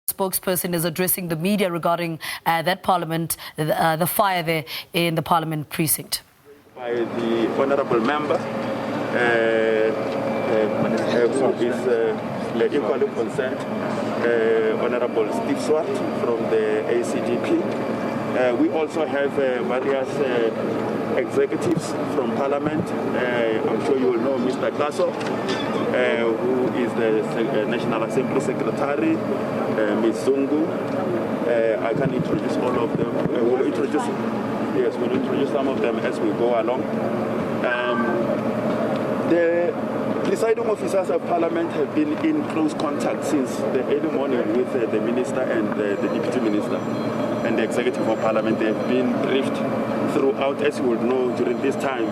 Spokesperson is addressing the media regarding that Parliament, the fire there in the Parliament Precinct. By the honourable member, who is equally concerned, Honourable Steve Swart from the ACDP. We also have various executives from Parliament. I'm sure you will know Mr. Klaso, who is the National Assembly Secretary, Ms. Zungu. I can introduce all of them. We'll introduce some of them as we go along. The presiding officers of Parliament have been in close contact since the early morning with the Minister and the Deputy Minister and the Executive of Parliament. They have been briefed throughout, as you would know, during this time.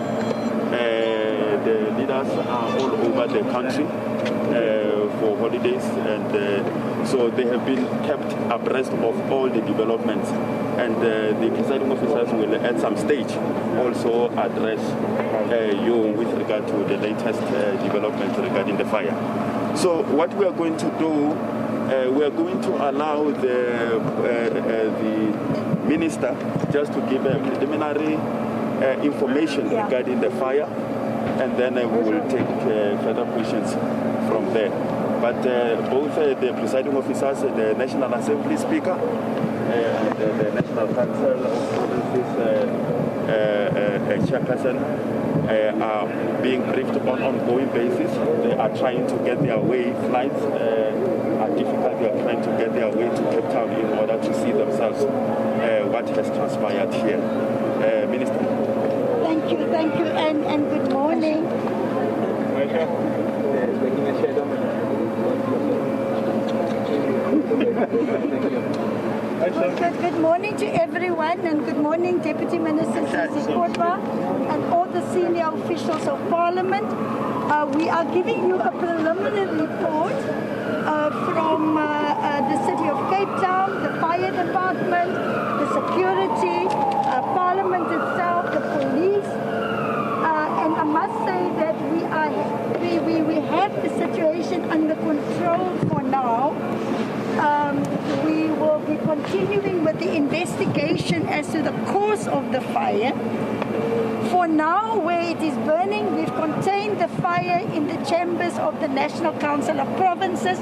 The leaders are all over the country for holidays, and so they have been kept abreast of all the developments. And the presiding officers will at some stage also address you with regard to the latest developments regarding the fire. So what we are going to do, we are going to allow the minister just to give a preliminary information regarding the fire, and then we will take further questions from there. But both the presiding officers, the National Assembly Speaker, and the National Council of Provinces chairperson are being briefed on an ongoing basis. They are trying to get their way. Flights are difficult. They are trying to get their way to Cape Town in order to see themselves what has transpired here. Minister. Thank you, and good morning. Good morning to everyone, and good morning Deputy Minister Sikorwa and all the senior officials of Parliament. We are giving you a preliminary report from the City of Cape Town, the Fire Department, the security, Parliament itself, the police, and I must say that we have the situation under control for now. We will be continuing with the investigation as to the cause of the fire. For now, where it is burning, we've contained the fire in the chambers of the National Council of Provinces.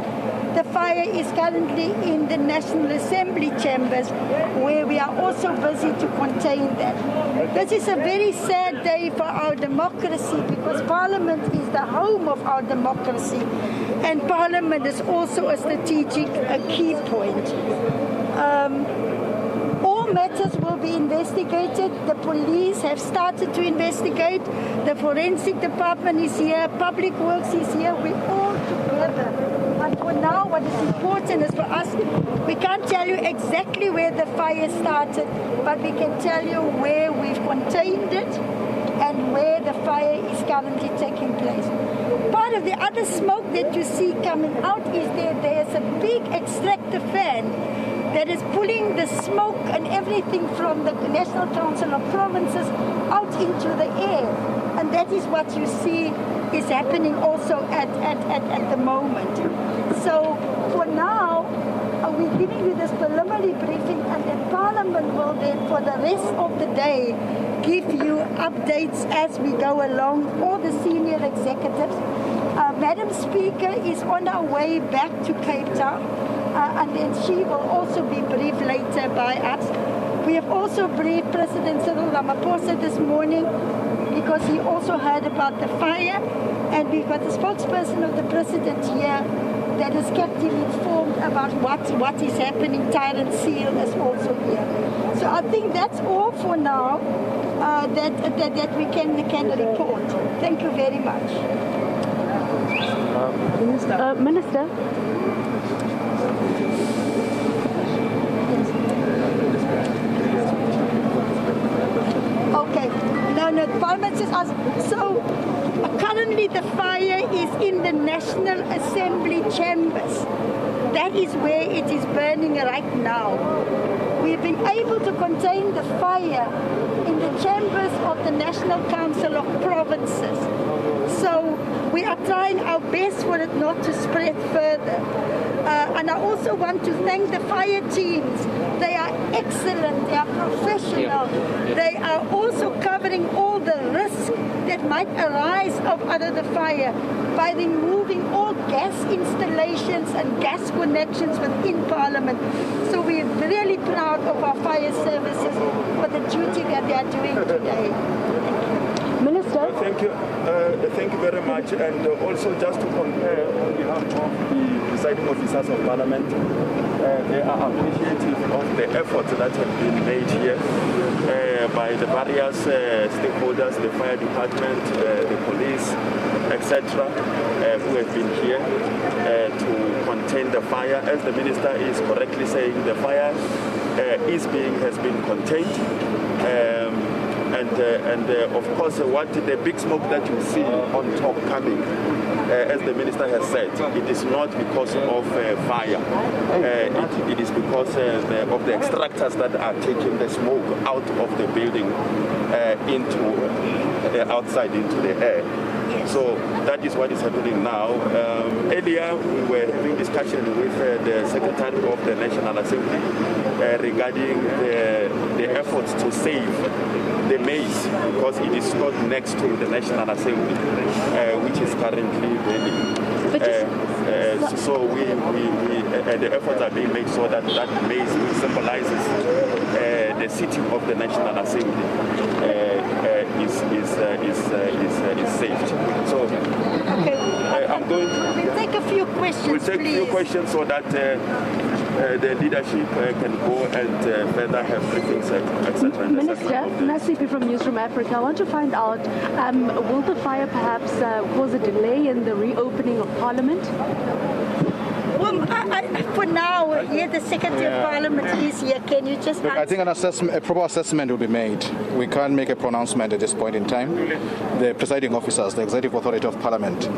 The fire is currently in the National Assembly chambers, where we are also busy to contain that. This is a very sad day for our democracy, because Parliament is the home of our democracy, and Parliament is also a strategic key point. All matters will be investigated. The police have started to investigate. The forensic department is here. Public Works is here. We're all together. But for now, what is important is for us, we can't tell you exactly where the fire started, but we can tell you where we've contained it and where the fire is currently taking place. Part of the other smoke that you see coming out is there's a big extractor fan that is pulling the smoke and everything from the National Council of Provinces out into the air. And that is what you see is happening also at the moment. So for now, we're giving you this preliminary briefing, and then Parliament will then, for the rest of the day, give you updates as we go along, all the senior executives. Madam Speaker is on her way back to Cape Town, and then she will also be briefed later by us. We have also briefed President Cyril Ramaphosa this morning, because he also heard about the fire, and we've got the spokesperson of the President here that has kept him informed about what is happening. Tyrant Seal is also here. So I think that's all for now that we can report. Thank you very much. Minister. Okay. No, the Parliament says us. So currently the fire is in the National Assembly chambers. That is where it is burning right now. We've been able to contain the fire in the chambers of the National Council of Provinces. So we are trying our best for it not to spread further. And I also want to thank the fire teams. They are excellent, they are professional. They are also covering all the risks that might arise out of the fire by removing all gas installations and gas connections within Parliament. So we're really proud of our fire services for the duty that they are doing today. Minister? Thank you very much. And also just to compare on behalf of the presiding officers of Parliament, they are appreciative of the efforts that have been made here by the various stakeholders, the fire department, the police, etc., who have been here to contain the fire. As the minister is correctly saying, the fire has been contained. And of course, what the big smoke that you see on top coming, as the minister has said, it is not because of fire. It is because of the extractors that are taking the smoke out of the building outside into the air. So that is what is happening now. Earlier, we were having discussion with the Secretary of the National Assembly regarding the efforts to save the maize, because it is stored next to the National Assembly, which is currently burning. So the efforts are being made so that maize, which symbolizes the city of the National Assembly, is saved. So I'm going. We'll take a few questions. We'll take a few questions so that the leadership can go and further have briefings, etc. Minister, Nasipi from Newsroom Africa. I want to find out, will the fire perhaps cause a delay in the reopening of Parliament? Well, for now, here the Secretary of Parliament is here. Can you just Look, I think a proper assessment will be made. We can't make a pronouncement at this point in time. The presiding officers, the Executive Authority of Parliament,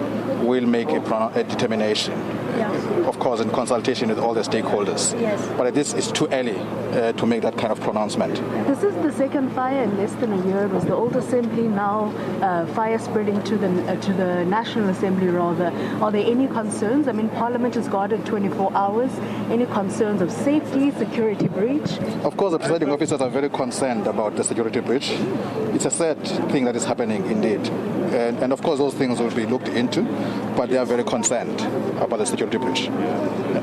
will make a determination, of course, in consultation with all the stakeholders. Yes. But this is too early to make that kind of pronouncement. This is the second fire in less than a year. It was the old assembly, now fire spreading to the National Assembly rather. Are there any concerns? I mean, Parliament is guarded 24 hours. Any concerns of safety, security breach? Of course, the presiding officers are very concerned about the security breach. It's a sad thing that is happening indeed. And of course, those things will be looked into, but they are very concerned about the security breach.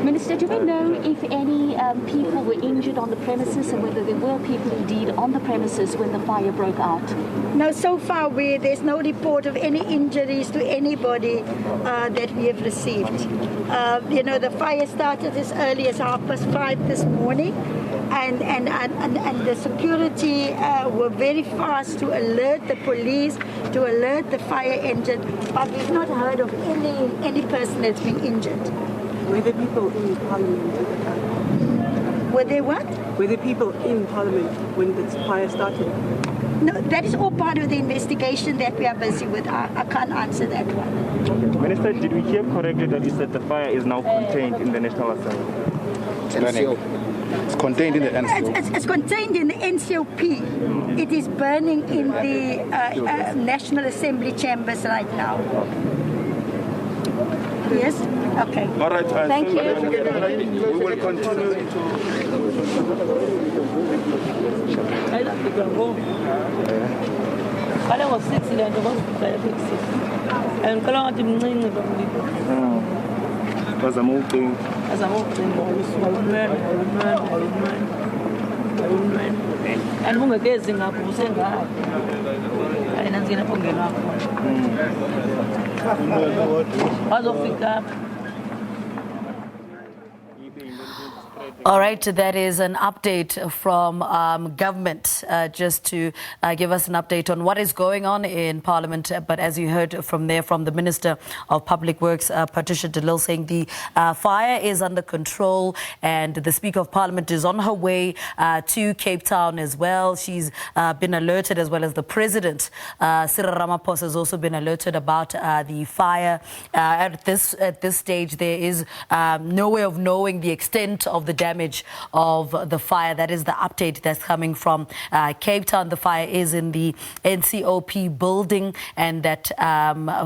Minister, do we know if any people were injured on the premises and whether there were people indeed on the premises when the fire broke out? No, so far there's no report of any injuries to anybody that we have received. The fire started as early as 5:30 this morning, and the security were very fast to alert the police, to alert the fire engine, but we've not heard of any person that's been injured. Were there people in Parliament at the time? Were there what? Were there people in Parliament when the fire started? No, that is all part of the investigation that we are busy with. I can't answer that one. Minister, did we hear correctly that you said the fire is now contained in the National Assembly? It's contained in the NCOP. It's contained in the NCOP. It is burning in the National Assembly chambers right now. Yes? Okay. All right. Thank you. We will continue and ungekezi ngapho usengayo ayinanzina phongela wazofika. All right, that is an update from government, just to give us an update on what is going on in Parliament. But as you heard from the Minister of Public Works, Patricia, Lille, saying the fire is under control and the Speaker of Parliament is on her way to Cape Town as well. She's been alerted, as well as the President, Cyril Ramaphosa, has also been alerted about the fire. At this stage, there is no way of knowing the extent account of the damage of the fire. That is the update that's coming from Cape Town. The fire is in the NCOP building, and that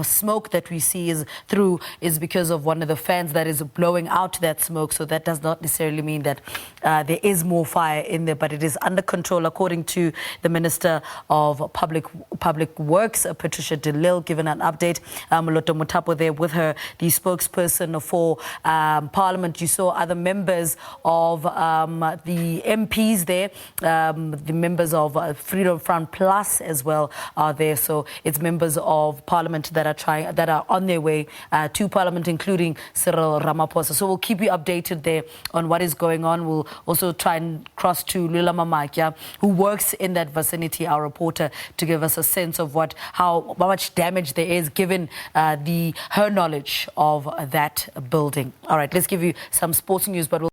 smoke that we see is because of one of the fans that is blowing out that smoke. So that does not necessarily mean that there is more fire in there, but it is under control, according to the Minister of Public Works, Patricia de Lille, given an update. Moloto Mutapo there with her, the spokesperson for Parliament. You saw other members of the MPs there, the members of Freedom Front Plus as well are there. So it's members of Parliament that are on their way to Parliament, including Cyril Ramaphosa. So we'll keep you updated there on what is going on. We'll also try and cross to Lila Mamakia, who works in that vicinity, our reporter, to give us a sense of how much damage there is, given her knowledge of that building. All right, let's give you some sports news, but we'll